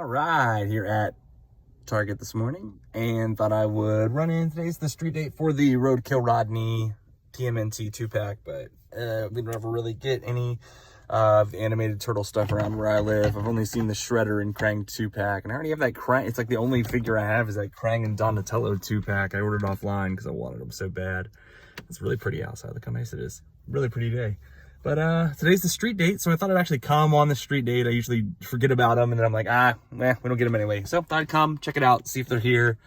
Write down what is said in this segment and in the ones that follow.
right, here at Target this morning, and thought I would run in. Today's the street date for the Roadkill Rodney TMNT 2-pack, but we don't ever really get any of the animated turtle stuff around where I live. I've only seen the Shredder and Krang 2-pack, and I already have that Krang. It's like the only figure I have is that Krang and Donatello 2-pack. I ordered offline because I wanted them so bad. It's really pretty outside. Look how nice it is. Really pretty day. But today's the street date, so I thought I'd actually come on the street date. I usually forget about them, and then I'm like, we don't get them anyway. So thought I'd come, check it out, see if they're here.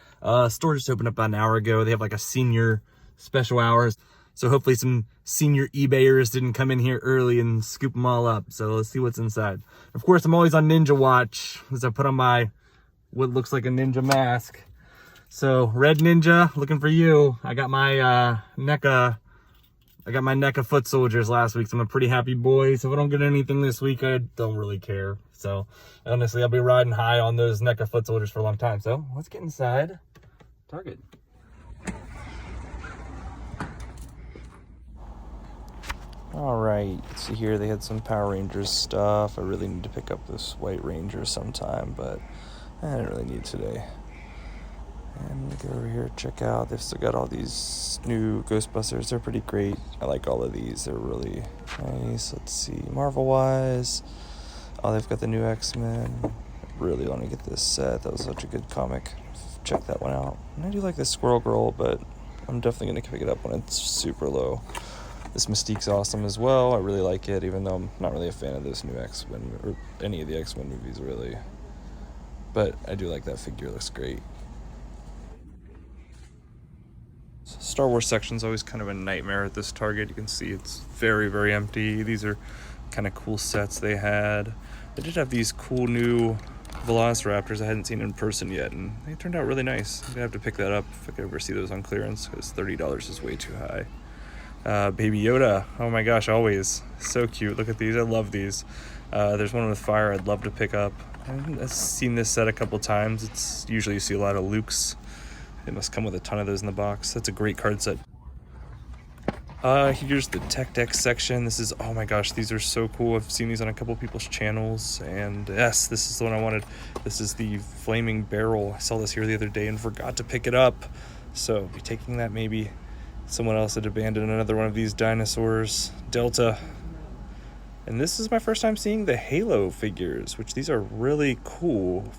Store just opened up about an hour ago. They have like a senior special hours. So hopefully some senior eBayers didn't come in here early and scoop them all up. So let's see what's inside. Of course, I'm always on Ninja Watch as I put on my, what looks like a ninja mask. So Red Ninja, looking for you. I got my NECA foot soldiers last week, so I'm a pretty happy boy. So if I don't get anything this week, I don't really care. So honestly, I'll be riding high on those NECA foot soldiers for a long time. So let's get inside Target. All right, so here they had some Power Rangers stuff. I really need to pick up this White Ranger sometime, but I didn't really need today. And we go over here, check out. They've still got all these new Ghostbusters. They're pretty great. I like all of these. They're really nice. Let's see, Marvel-wise. Oh, they've got the new X-Men. Really want to get this set. That was such a good comic. Check that one out. And I do like this Squirrel Girl, but I'm definitely going to pick it up when it's super low. This Mystique's awesome as well. I really like it, even though I'm not really a fan of this new X-Men, or any of the X-Men movies, really. But I do like that figure. It looks great. Star Wars section's always kind of a nightmare at this Target. You can see it's very, very empty. These are kind of cool sets they had. They did have these cool new Velociraptors I hadn't seen in person yet, and they turned out really nice. I'm gonna have to pick that up if I could ever see those on clearance, because $30 is way too high. Baby Yoda, oh my gosh, always so cute. Look at these, I love these. There's one with fire I'd love to pick up. I've seen this set a couple times. It's usually you see a lot of Luke's. It must come with a ton of those in the box. That's a great card set. Here's the Tech Deck section. This is, oh my gosh, these are so cool. I've seen these on a couple people's channels, and yes, this is the one I wanted. This is the Flaming Barrel. I saw this here the other day and forgot to pick it up. So I'll be taking that maybe. Someone else had abandoned another one of these dinosaurs. Delta. And this is my first time seeing the Halo figures, which these are really cool.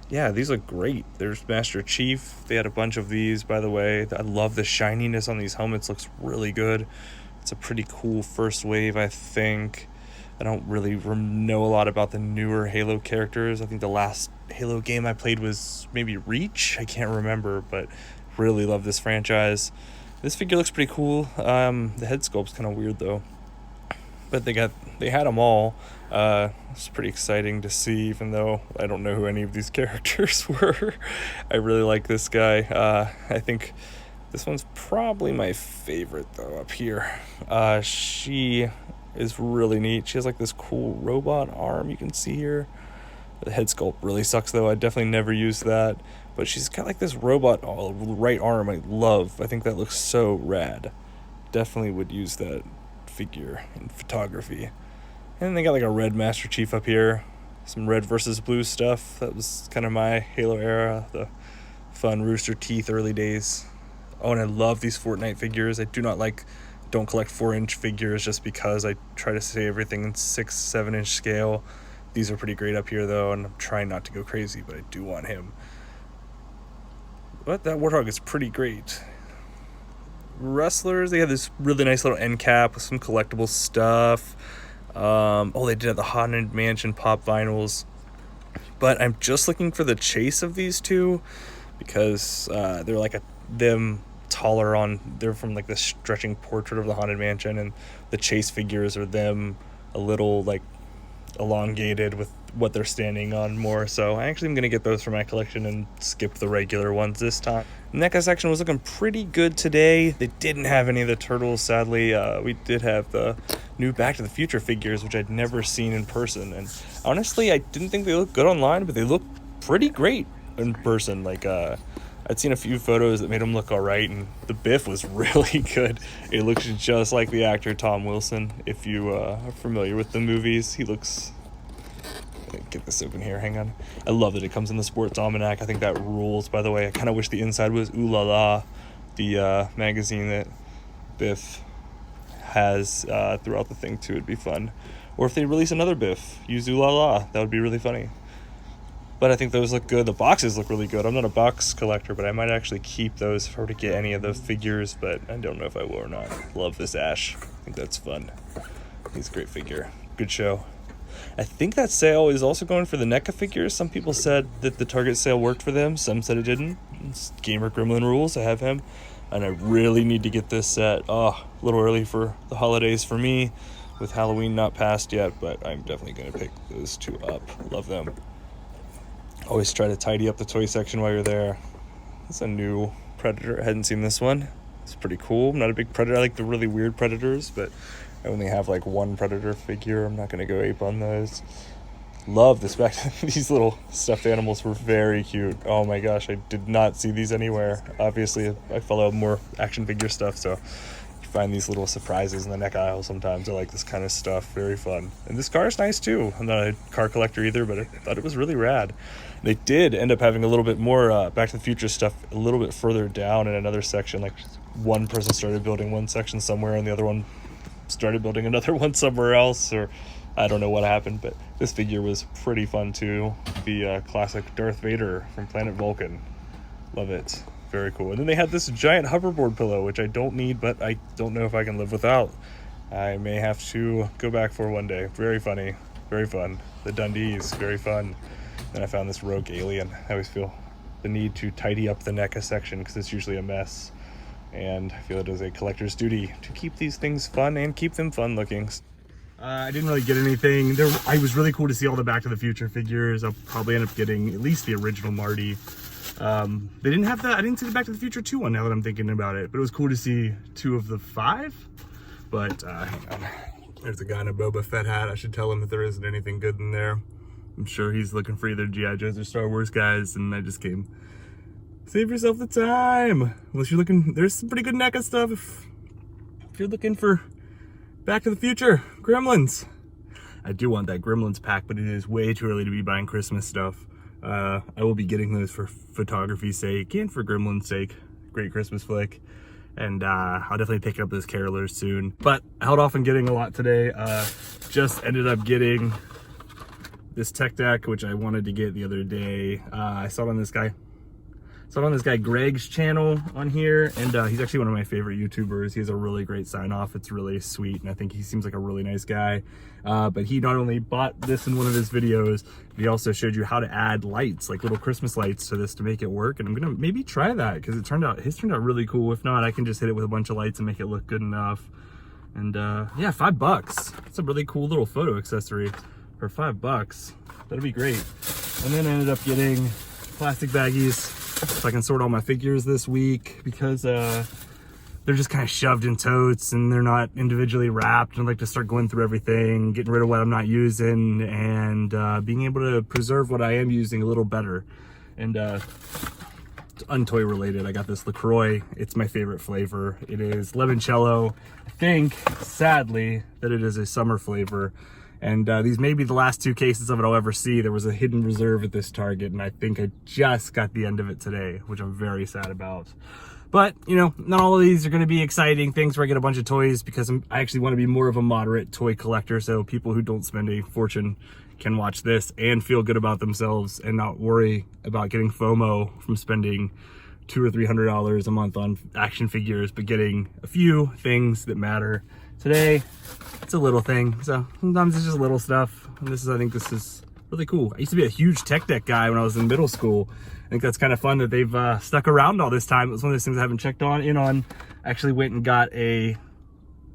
Yeah, these look great. There's Master Chief. They had a bunch of these, by the way. I love the shininess on these helmets. Looks really good. It's a pretty cool first wave, I think. I don't really know a lot about the newer Halo characters. I think the last Halo game I played was maybe Reach. I can't remember, but really love this franchise. This figure looks pretty cool. The head sculpt's kind of weird, though. But they had them all. It's pretty exciting to see, even though I don't know who any of these characters were. I really like this guy. I think this one's probably my favorite, though, up here. She is really neat. She has like this cool robot arm you can see here. The head sculpt really sucks, though. I definitely never used that. But she's got like this robot right arm I love. I think that looks so rad. Definitely would use that figure in photography. And they got like a red Master Chief up here. Some red versus blue stuff. That was kind of my Halo era. The fun Rooster Teeth early days. Oh, and I love these Fortnite figures. I don't collect 4-inch figures just because I try to say everything in 6-7-inch scale. These are pretty great up here, though, and I'm trying not to go crazy, but I do want him. But that Warthog is pretty great. Wrestlers, they have this really nice little end cap with some collectible stuff. They did have the Haunted Mansion pop vinyls. But I'm just looking for the chase of these two because they're like them taller on. They're from like the stretching portrait of the Haunted Mansion, and the chase figures are them a little like elongated with what they're standing on more. So I actually am going to get those for my collection and skip the regular ones this time. NECA section was looking pretty good today. They didn't have any of the Turtles, sadly. We did have the new Back to the Future figures, which I'd never seen in person. And honestly, I didn't think they looked good online, but they look pretty great in person. Like I'd seen a few photos that made him look all right, and the Biff was really good. It looks just like the actor Tom Wilson. If you are familiar with the movies, he looks... Get this open here, hang on. I love that it comes in the Sports Almanac. I think that rules, by the way. I kind of wish the inside was Ooh La La, the magazine that Biff has throughout the thing too. It'd be fun. Or if they release another Biff, use Ooh La La. That would be really funny. But I think those look good. The boxes look really good. I'm not a box collector, but I might actually keep those if I were to get any of the figures, but I don't know if I will or not. Love this Ash. I think that's fun. He's a great figure. Good show. I think that sale is also going for the NECA figures. Some people said that the Target sale worked for them. Some said it didn't. It's Gamer Gremlin rules. I have him. And I really need to get this set. Oh, a little early for the holidays for me, with Halloween not passed yet, but I'm definitely going to pick those two up. Love them. Always try to tidy up the toy section while you're there. It's a new Predator. I hadn't seen this one. It's pretty cool. I'm not a big Predator. I like the really weird Predators, but I only have like one Predator figure. I'm not going to go ape on those. Love this back. These little stuffed animals were very cute. Oh my gosh, I did not see these anywhere. Obviously, I follow more action figure stuff, so you find these little surprises in the NECA aisle sometimes. I like this kind of stuff. Very fun. And this car is nice too. I'm not a car collector either, but I thought it was really rad. They did end up having a little bit more Back to the Future stuff a little bit further down in another section. Like one person started building one section somewhere and the other one started building another one somewhere else, or I don't know what happened, but this figure was pretty fun too. The classic Darth Vader from Planet Vulcan. Love it. Very cool. And then they had this giant hoverboard pillow, which I don't need, but I don't know if I can live without. I may have to go back for one day. Very funny. Very fun. The Dundees. Very fun. Then I found this rogue alien. I always feel the need to tidy up the NECA section because it's usually a mess. And I feel it is a collector's duty to keep these things fun and keep them fun looking. I didn't really get anything. I was really cool to see all the Back to the Future figures. I'll probably end up getting at least the original Marty. They didn't have that. I didn't see the Back to the Future 2 one now that I'm thinking about it. But it was cool to see 2 of the 5. But hang on. There's a guy in a Boba Fett hat. I should tell him that there isn't anything good in there. I'm sure he's looking for either G.I. Joes or Star Wars guys, and I just came. Save yourself the time. Unless you're looking, there's some pretty good NECA stuff. If you're looking for Back to the Future, Gremlins. I do want that Gremlins pack, but it is way too early to be buying Christmas stuff. I will be getting those for photography's sake and for Gremlin's sake. Great Christmas flick. And I'll definitely pick up those carolers soon. But I held off on getting a lot today. Just ended up getting this tech deck, which I wanted to get the other day. I saw it on this guy Greg's channel on here, and he's actually one of my favorite YouTubers. He has a really great sign off. It's really sweet, and I think he seems like a really nice guy. But he not only bought this in one of his videos, but he also showed you how to add lights, like little Christmas lights to this to make it work. And I'm gonna maybe try that because his turned out really cool. If not, I can just hit it with a bunch of lights and make it look good enough. And yeah, $5. It's a really cool little photo accessory for $5. That'd be great. And then I ended up getting plastic baggies so I can sort all my figures this week because they're just kind of shoved in totes and they're not individually wrapped. And I like to start going through everything, getting rid of what I'm not using, and being able to preserve what I am using a little better. And untoy related, I got this LaCroix. It's my favorite flavor. It is limoncello. I think, sadly, that it is a summer flavor. And these may be the last 2 cases of it I'll ever see. There was a hidden reserve at this Target, and I think I just got the end of it today, which I'm very sad about. But, you know, not all of these are going to be exciting things where I get a bunch of toys because I actually want to be more of a moderate toy collector. So people who don't spend a fortune can watch this and feel good about themselves and not worry about getting FOMO from spending $200 or $300 a month on action figures, but getting a few things that matter. Today, it's a little thing, so sometimes it's just little stuff. And I think this is really cool. I used to be a huge tech deck guy when I was in middle school. I think that's kind of fun that they've stuck around all this time. It was one of those things I haven't checked in on. I actually went and got a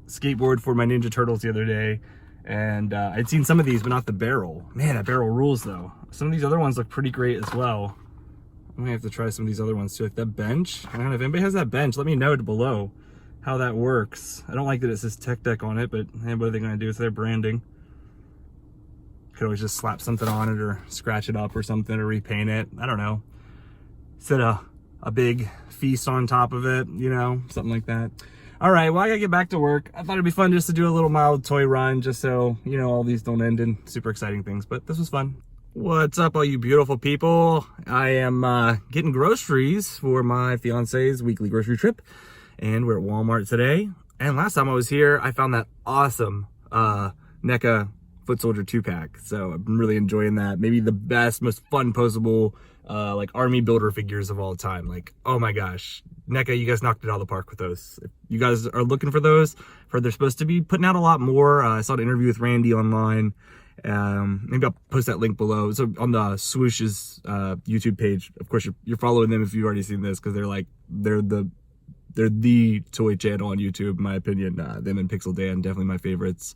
skateboard for my Ninja Turtles the other day, and I'd seen some of these, but not the barrel. Man, that barrel rules though. Some of these other ones look pretty great as well. I might have to try some of these other ones too, like that bench. I don't know if anybody has that bench. Let me know below how that works. I don't like that it says Tech Deck on it, but hey, what are they gonna do? It's their branding. Could always just slap something on it or scratch it up or something or repaint it. I don't know. Instead of a big feast on top of it, you know, something like that. All right, well, I gotta get back to work. I thought it'd be fun just to do a little mild toy run, just so, you know, all these don't end in super exciting things, but this was fun. What's up, all you beautiful people? I am getting groceries for my fiance's weekly grocery trip, and we're at Walmart today. And last time I was here, I found that awesome NECA Foot Soldier 2-pack, so I'm really enjoying that. Maybe the best, most fun posable like army builder figures of all time. Like, oh my gosh, NECA, you guys knocked it out of the park with those. If you guys are looking for those, they're supposed to be putting out a lot more. I saw an interview with Randy online. Maybe I'll post that link below. So on the Swoosh's YouTube page, of course you're following them if you've already seen this, because they're the toy channel on YouTube, in my opinion. Them and Pixel Dan, definitely my favorites.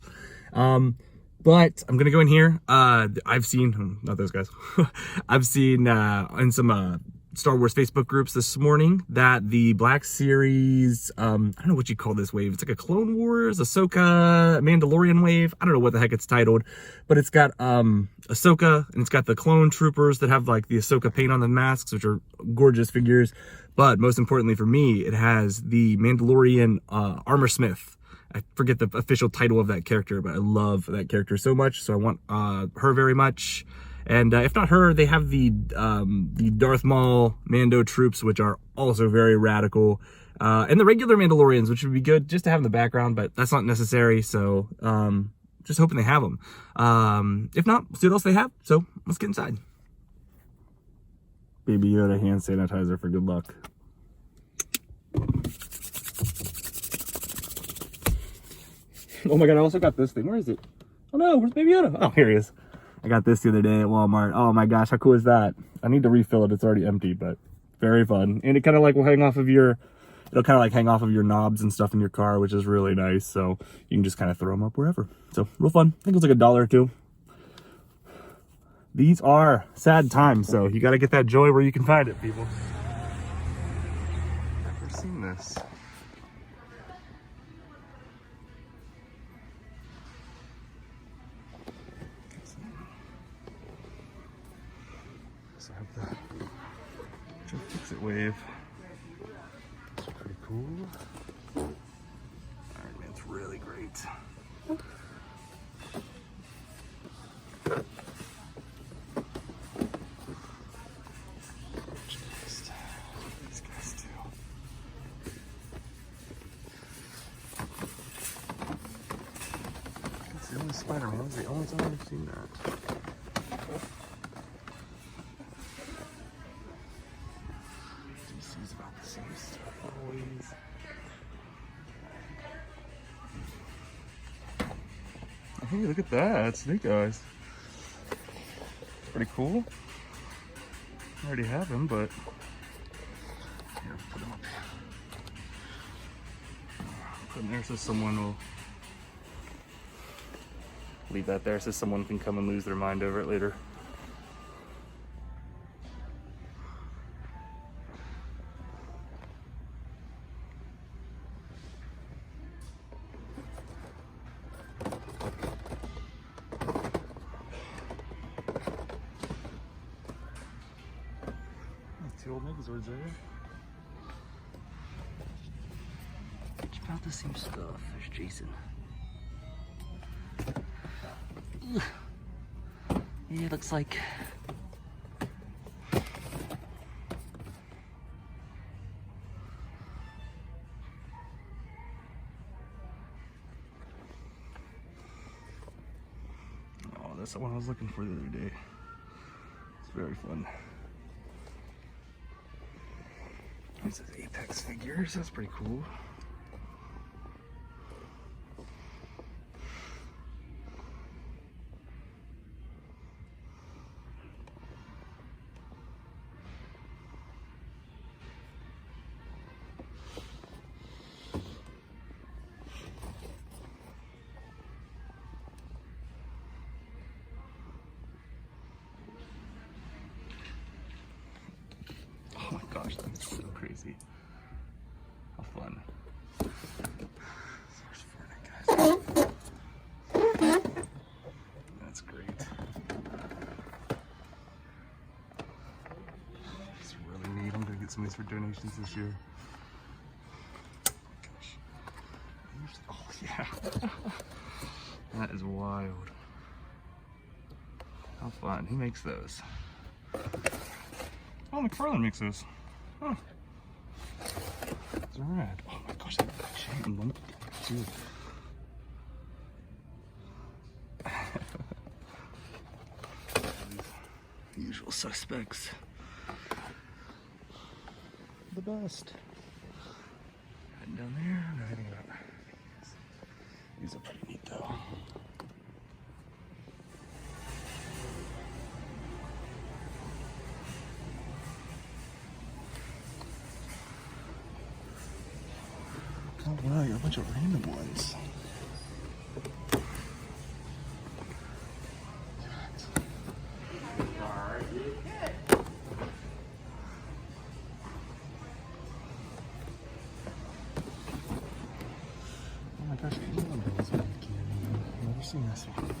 But I'm gonna go in here. I've seen, not those guys, I've seen in some Star Wars Facebook groups this morning that the Black Series, I don't know what you call this wave. It's like a Clone Wars, Ahsoka, Mandalorian wave. I don't know what the heck it's titled, but it's got Ahsoka, and it's got the clone troopers that have like the Ahsoka paint on the masks, which are gorgeous figures. But most importantly for me, it has the Mandalorian armor smith. I forget the official title of that character, but I love that character so much, so I want her very much. And if not her, they have the Darth Maul Mando troops, which are also very radical. And the regular Mandalorians, which would be good just to have in the background, but that's not necessary, so just hoping they have them. If not, we'll see what else they have, so let's get inside. Baby Yoda hand sanitizer for good luck. Oh my god, I also got this thing. Where is it? Oh no, where's Baby Yoda? Oh, here he is. I got this the other day at Walmart. Oh my gosh, how cool is that? I need to refill it. It's already empty, but very fun. And it kind of like will hang off of your, it'll kind of like hang off of your knobs and stuff in your car, which is really nice. So you can just kind of throw them up wherever. So real fun. I think it was like $1 or $2. These are sad times, so you got to get that joy where you can find it, people. I've never seen this. So I have the Fix-It wave. It's pretty cool. Iron Man's really great. These guys too. It's the only Spider-Man. It's the only time I've seen that. DC's about the same stuff always. Hey, look at that. Snake Eyes. Pretty cool. I already have him, but here, put him up here. Put him there so someone will leave that there so someone can come and lose their mind over it later. Two old Megazords there. It's about the same stuff. There's Jason. Ugh. Yeah, it looks like that's the one I was looking for the other day. It's very fun. This is Apex figures, that's pretty cool. Oh my gosh, that's so crazy. How fun. That's great. It's really neat. I'm gonna get some of these for donations this year. Oh yeah. That is wild. How fun. Who makes those? Oh, McFarlane makes those. Huh. Those are rad. Oh my gosh, they got giant monkey too. Usual suspects. The best. Heading down there. I'm not heading about. These are pretty neat though. Oh wow, you got a bunch of random ones. Oh my gosh, I've never seen this one.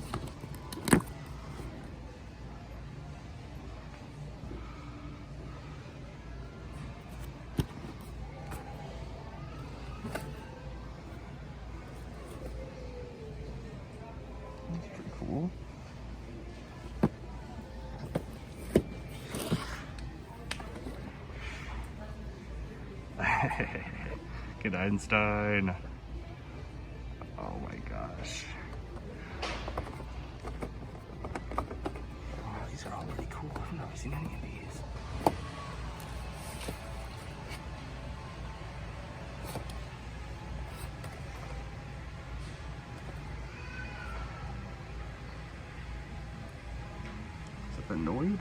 That's pretty cool. Good Einstein. Oh my gosh. Oh, these are all really cool. I've never seen any of these. Is that annoyed?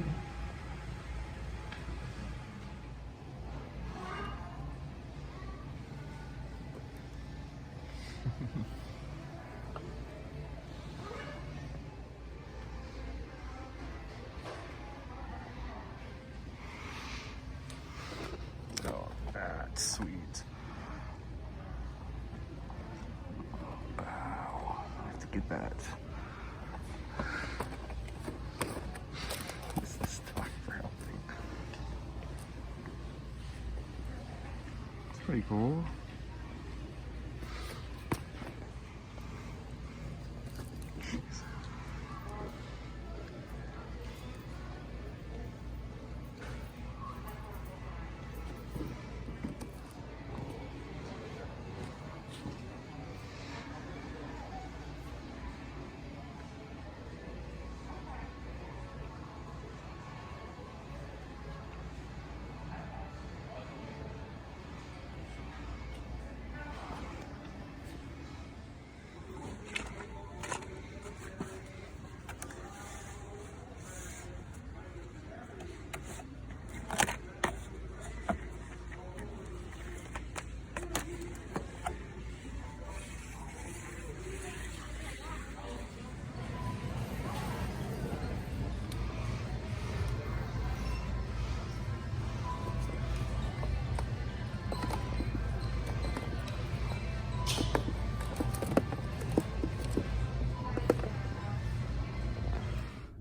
Oh, that's sweet. Wow, I have to get that. This is stuff for helping. It's pretty cool.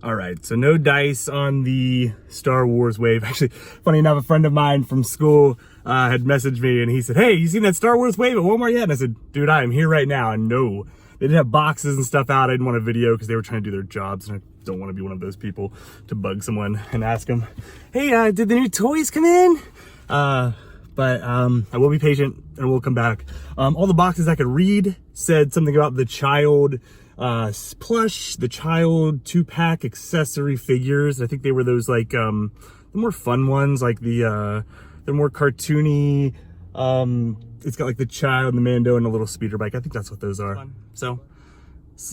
All right, so no dice on the Star Wars wave. Actually, funny enough, a friend of mine from school had messaged me and he said, hey, you seen that Star Wars wave at Walmart yet? And I said, dude, I am here right now. And no, they didn't have boxes and stuff out. I didn't want a video because they were trying to do their jobs. And I don't want to be one of those people to bug someone and ask them, hey, did the new toys come in? But I will be patient and we'll come back. All the boxes I could read said something about the child plush, the child 2-pack accessory figures. I think they were those like the more fun ones, like the more cartoony. It's got like the child and the Mando and a little speeder bike. I think that's what those are. So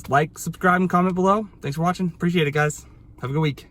like, subscribe, and comment below. Thanks for watching. Appreciate it, guys. Have a good week.